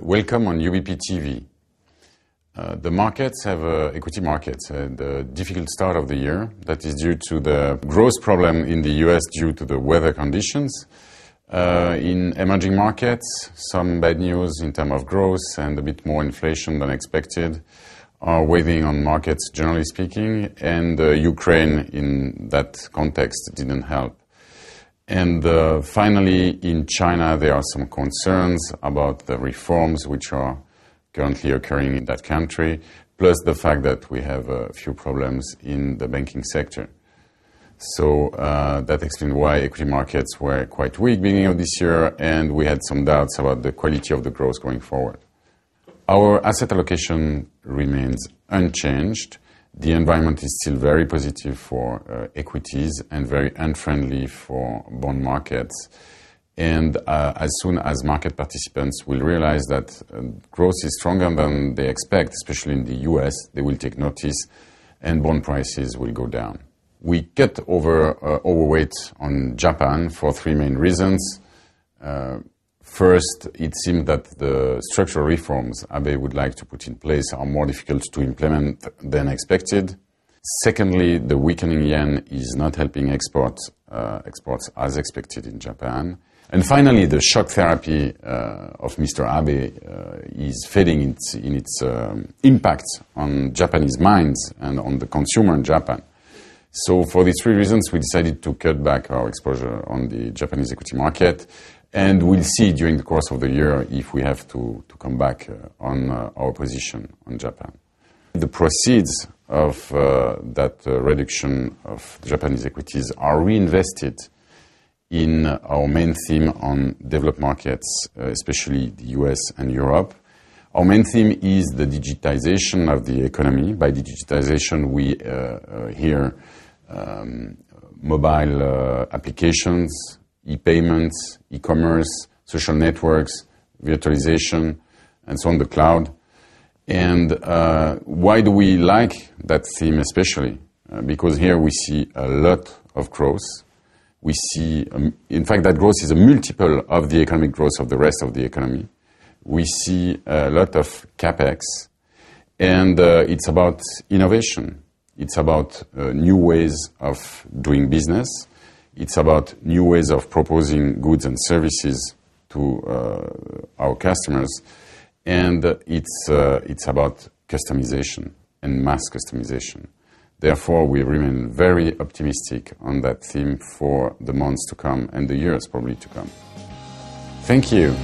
Welcome on UBP TV. The markets have, equity markets, had a difficult start of the year. That is due to the growth problem in the US due to the weather conditions. In emerging markets, some bad news in terms of growth and a bit more inflation than expected are weighing on markets, generally speaking, and Ukraine in that context didn't help. And finally, in China, there are some concerns about the reforms which are currently occurring in that country, plus the fact that we have a few problems in the banking sector. So that explains why equity markets were quite weak beginning of this year, and we had some doubts about the quality of the growth going forward. Our asset allocation remains unchanged. The environment is still very positive for equities and very unfriendly for bond markets. And as soon as market participants will realize that growth is stronger than they expect, especially in the US, they will take notice and bond prices will go down. We cut overweight on Japan for three main reasons. First, it seemed that the structural reforms Abe would like to put in place are more difficult to implement than expected. Secondly, the weakening yen is not helping exports as expected in Japan. And finally, the shock therapy of Mr. Abe is fading in its impact on Japanese minds and on the consumer in Japan. So for these three reasons, we decided to cut back our exposure on the Japanese equity market. And we'll see during the course of the year if we have to come back on our position on Japan. The proceeds of that reduction of the Japanese equities are reinvested in our main theme on developed markets, especially the US and Europe. Our main theme is the digitization of the economy. By digitization, we hear mobile applications, e-payments, e-commerce, social networks, virtualization, and so on, the cloud. And why do we like that theme especially? Because here we see a lot of growth. We see, in fact, that growth is a multiple of the economic growth of the rest of the economy. We see a lot of capex, and it's about innovation. It's about new ways of doing business. It's about new ways of proposing goods and services to our customers. And it's about customization and mass customization. Therefore, we remain very optimistic on that theme for the months to come and the years probably to come. Thank you.